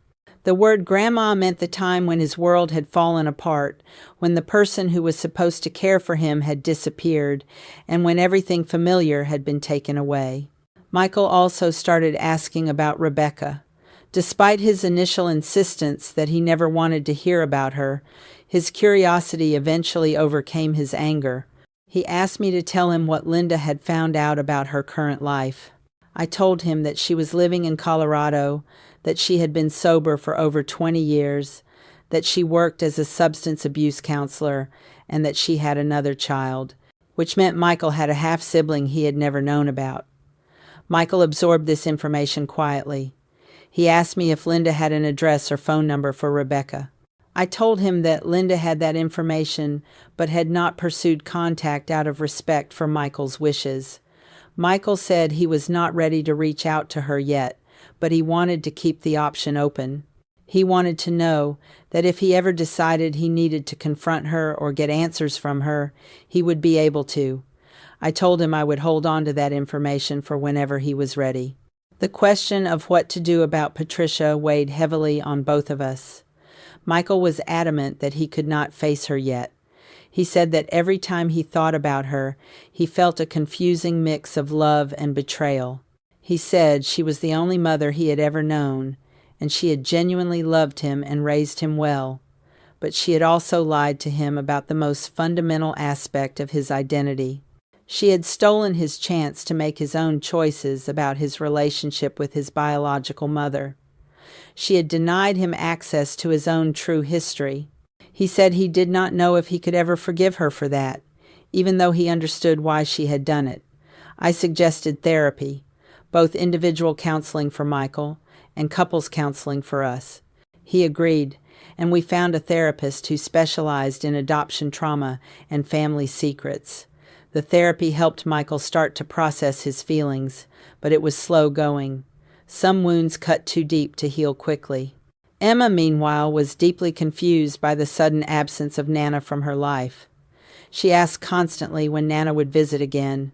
The word grandma meant the time when his world had fallen apart, when the person who was supposed to care for him had disappeared, and when everything familiar had been taken away. Michael also started asking about Rebecca. Despite his initial insistence that he never wanted to hear about her, his curiosity eventually overcame his anger. He asked me to tell him what Linda had found out about her current life. I told him that she was living in Colorado, that she had been sober for over 20 years, that she worked as a substance abuse counselor, and that she had another child, which meant Michael had a half-sibling he had never known about. Michael absorbed this information quietly. He asked me if Linda had an address or phone number for Rebecca. I told him that Linda had that information but had not pursued contact out of respect for Michael's wishes. Michael said he was not ready to reach out to her yet, but he wanted to keep the option open. He wanted to know that if he ever decided he needed to confront her or get answers from her, he would be able to. I told him I would hold on to that information for whenever he was ready. The question of what to do about Patricia weighed heavily on both of us. Michael was adamant that he could not face her yet. He said that every time he thought about her, he felt a confusing mix of love and betrayal. He said she was the only mother he had ever known, and she had genuinely loved him and raised him well, but she had also lied to him about the most fundamental aspect of his identity. She had stolen his chance to make his own choices about his relationship with his biological mother. She had denied him access to his own true history. He said he did not know if he could ever forgive her for that, even though he understood why she had done it. I suggested therapy, both individual counseling for Michael and couples counseling for us. He agreed, and we found a therapist who specialized in adoption trauma and family secrets. The therapy helped Michael start to process his feelings, but it was slow going. Some wounds cut too deep to heal quickly. Emma, meanwhile, was deeply confused by the sudden absence of Nana from her life. She asked constantly when Nana would visit again.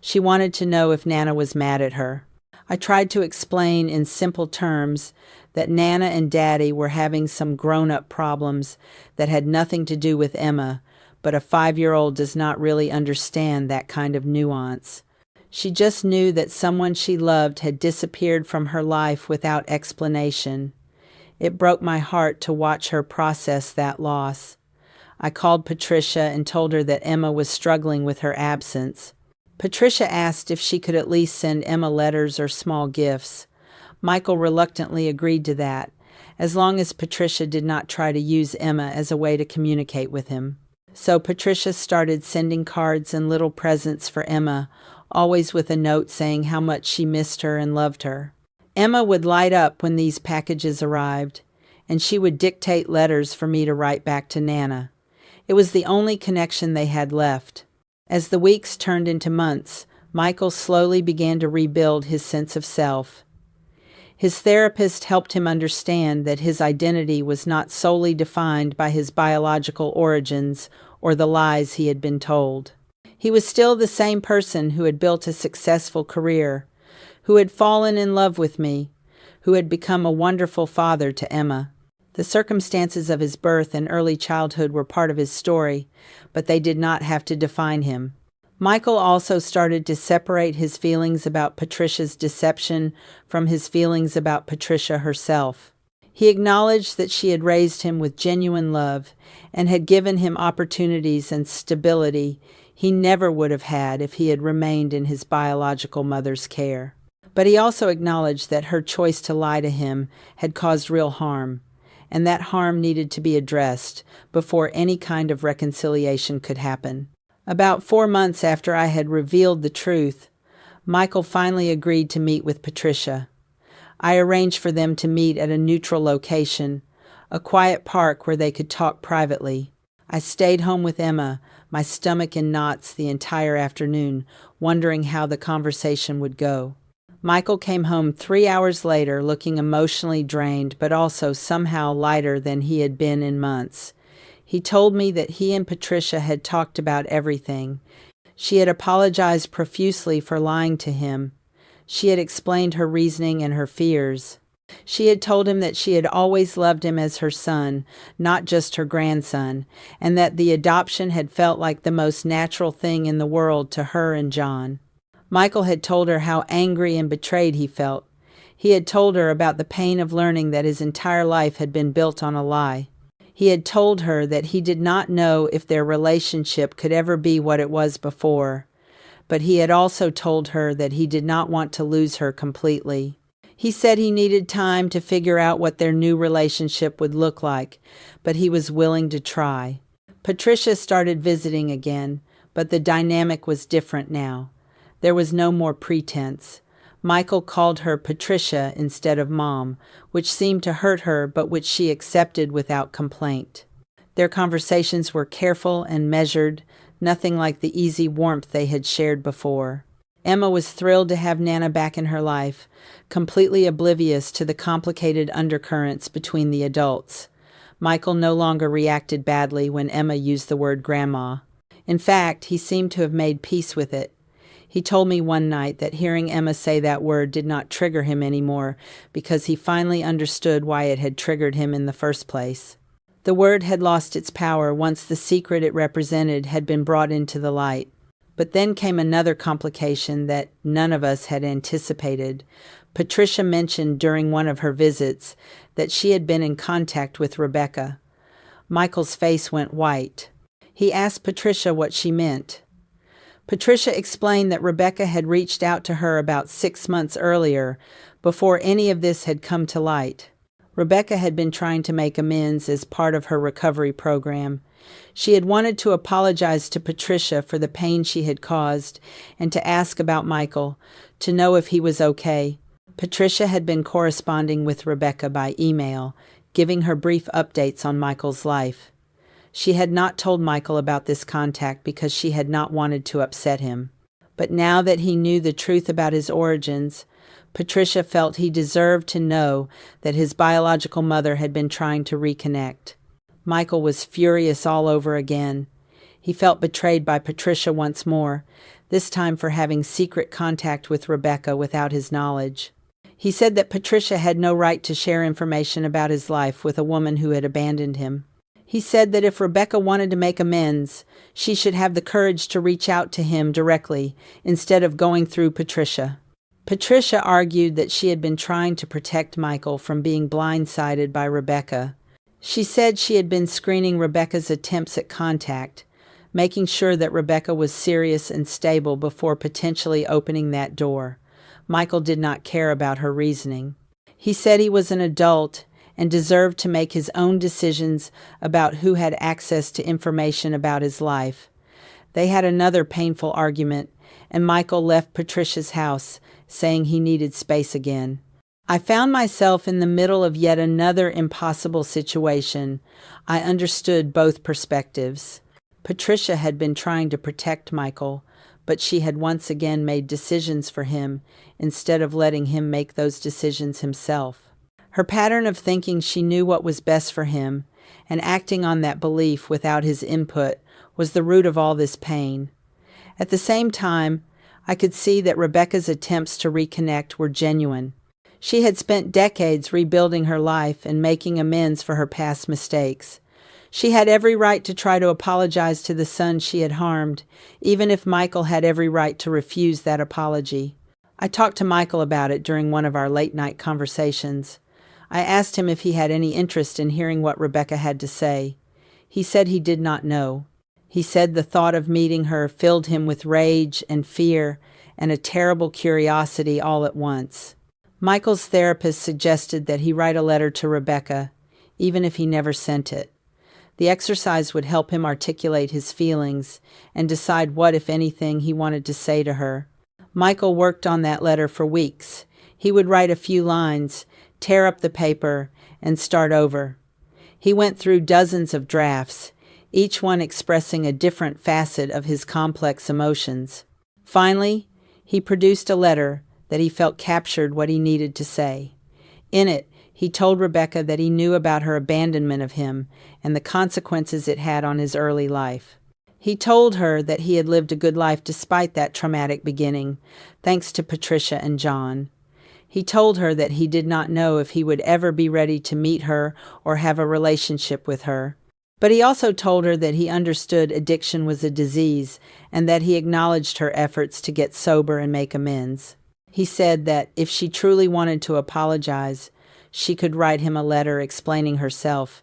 She wanted to know if Nana was mad at her. I tried to explain in simple terms that Nana and Daddy were having some grown-up problems that had nothing to do with Emma, but a 5-year-old does not really understand that kind of nuance. She just knew that someone she loved had disappeared from her life without explanation. It broke my heart to watch her process that loss. I called Patricia and told her that Emma was struggling with her absence. Patricia asked if she could at least send Emma letters or small gifts. Michael reluctantly agreed to that, as long as Patricia did not try to use Emma as a way to communicate with him. So Patricia started sending cards and little presents for Emma, always with a note saying how much she missed her and loved her. Emma would light up when these packages arrived, and she would dictate letters for me to write back to Nana. It was the only connection they had left. As the weeks turned into months, Michael slowly began to rebuild his sense of self. His therapist helped him understand that his identity was not solely defined by his biological origins or the lies he had been told. He was still the same person who had built a successful career, who had fallen in love with me, who had become a wonderful father to Emma. The circumstances of his birth and early childhood were part of his story, but they did not have to define him. Michael also started to separate his feelings about Patricia's deception from his feelings about Patricia herself. He acknowledged that she had raised him with genuine love and had given him opportunities and stability he never would have had if he had remained in his biological mother's care. But he also acknowledged that her choice to lie to him had caused real harm, and that harm needed to be addressed before any kind of reconciliation could happen. About 4 months after I had revealed the truth, Michael finally agreed to meet with Patricia. I arranged for them to meet at a neutral location, a quiet park where they could talk privately. I stayed home with Emma, my stomach in knots the entire afternoon, wondering how the conversation would go. Michael came home 3 hours later looking emotionally drained, but also somehow lighter than he had been in months. He told me that he and Patricia had talked about everything. She had apologized profusely for lying to him. She had explained her reasoning and her fears. She had told him that she had always loved him as her son, not just her grandson, and that the adoption had felt like the most natural thing in the world to her and John. Michael had told her how angry and betrayed he felt. He had told her about the pain of learning that his entire life had been built on a lie. He had told her that he did not know if their relationship could ever be what it was before, but he had also told her that he did not want to lose her completely. He said he needed time to figure out what their new relationship would look like, but he was willing to try. Patricia started visiting again, but the dynamic was different now. There was no more pretense. Michael called her Patricia instead of Mom, which seemed to hurt her but which she accepted without complaint. Their conversations were careful and measured, nothing like the easy warmth they had shared before. Emma was thrilled to have Nana back in her life, completely oblivious to the complicated undercurrents between the adults. Michael no longer reacted badly when Emma used the word grandma. In fact, he seemed to have made peace with it. He told me one night that hearing Emma say that word did not trigger him anymore because he finally understood why it had triggered him in the first place. The word had lost its power once the secret it represented had been brought into the light. But then came another complication that none of us had anticipated. Patricia mentioned during one of her visits that she had been in contact with Rebecca. Michael's face went white. He asked Patricia what she meant. Patricia explained that Rebecca had reached out to her about 6 months earlier, before any of this had come to light. Rebecca had been trying to make amends as part of her recovery program. She had wanted to apologize to Patricia for the pain she had caused and to ask about Michael, to know if he was okay. Patricia had been corresponding with Rebecca by email, giving her brief updates on Michael's life. She had not told Michael about this contact because she had not wanted to upset him. But now that he knew the truth about his origins, Patricia felt he deserved to know that his biological mother had been trying to reconnect. Michael was furious all over again. He felt betrayed by Patricia once more, this time for having secret contact with Rebecca without his knowledge. He said that Patricia had no right to share information about his life with a woman who had abandoned him. He said that if Rebecca wanted to make amends, she should have the courage to reach out to him directly instead of going through Patricia. Patricia argued that she had been trying to protect Michael from being blindsided by Rebecca. She said she had been screening Rebecca's attempts at contact, making sure that Rebecca was serious and stable before potentially opening that door. Michael did not care about her reasoning. He said he was an adult and deserved to make his own decisions about who had access to information about his life. They had another painful argument, and Michael left Patricia's house, saying he needed space again. I found myself in the middle of yet another impossible situation. I understood both perspectives. Patricia had been trying to protect Michael, but she had once again made decisions for him instead of letting him make those decisions himself. Her pattern of thinking she knew what was best for him and acting on that belief without his input was the root of all this pain. At the same time, I could see that Rebecca's attempts to reconnect were genuine. She had spent decades rebuilding her life and making amends for her past mistakes. She had every right to try to apologize to the son she had harmed, even if Michael had every right to refuse that apology. I talked to Michael about it during one of our late-night conversations. I asked him if he had any interest in hearing what Rebecca had to say. He said he did not know. He said the thought of meeting her filled him with rage and fear and a terrible curiosity all at once. Michael's therapist suggested that he write a letter to Rebecca, even if he never sent it. The exercise would help him articulate his feelings and decide what, if anything, he wanted to say to her. Michael worked on that letter for weeks. He would write a few lines, tear up the paper, and start over. He went through dozens of drafts, each one expressing a different facet of his complex emotions. Finally, he produced a letter that he felt captured what he needed to say. In it, he told Rebecca that he knew about her abandonment of him and the consequences it had on his early life. He told her that he had lived a good life despite that traumatic beginning, thanks to Patricia and John. He told her that he did not know if he would ever be ready to meet her or have a relationship with her. But he also told her that he understood addiction was a disease and that he acknowledged her efforts to get sober and make amends. He said that if she truly wanted to apologize, she could write him a letter explaining herself,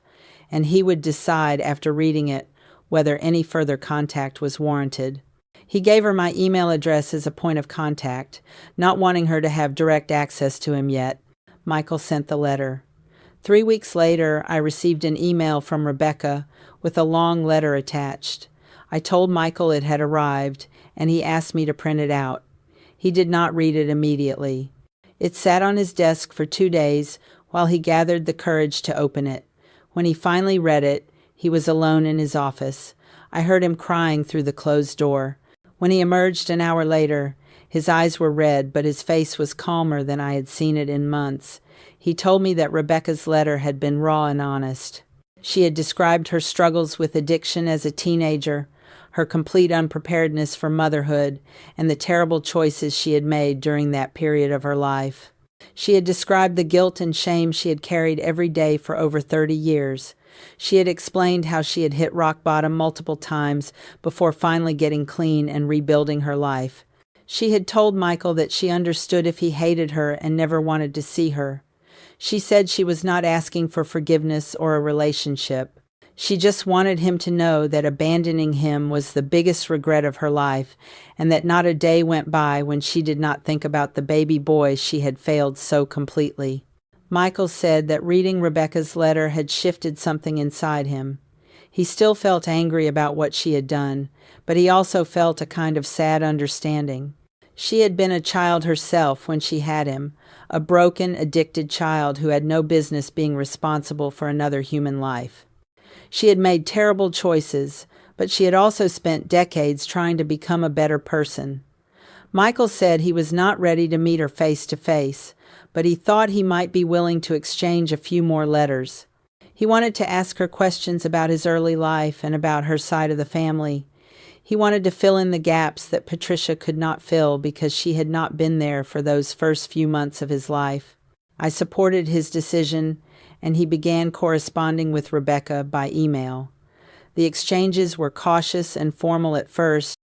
and he would decide after reading it whether any further contact was warranted. He gave her my email address as a point of contact, not wanting her to have direct access to him yet. Michael sent the letter. 3 weeks later, I received an email from Rebecca with a long letter attached. I told Michael it had arrived, and he asked me to print it out. He did not read it immediately. It sat on his desk for 2 days while he gathered the courage to open it. When he finally read it, he was alone in his office. I heard him crying through the closed door. When he emerged an hour later, his eyes were red, but his face was calmer than I had seen it in months. He told me that Rebecca's letter had been raw and honest. She had described her struggles with addiction as a teenager, her complete unpreparedness for motherhood, and the terrible choices she had made during that period of her life. She had described the guilt and shame she had carried every day for over 30 years. She had explained how she had hit rock bottom multiple times before finally getting clean and rebuilding her life. She had told Michael that she understood if he hated her and never wanted to see her. She said she was not asking for forgiveness or a relationship. She just wanted him to know that abandoning him was the biggest regret of her life, and that not a day went by when she did not think about the baby boy she had failed so completely. Michael said that reading Rebecca's letter had shifted something inside him. He still felt angry about what she had done, but he also felt a kind of sad understanding. She had been a child herself when she had him, a broken, addicted child who had no business being responsible for another human life. She had made terrible choices, but she had also spent decades trying to become a better person. Michael said he was not ready to meet her face to face, but he thought he might be willing to exchange a few more letters. He wanted to ask her questions about his early life and about her side of the family. He wanted to fill in the gaps that Patricia could not fill because she had not been there for those first few months of his life. I supported his decision, and he began corresponding with Rebecca by email. The exchanges were cautious and formal at first,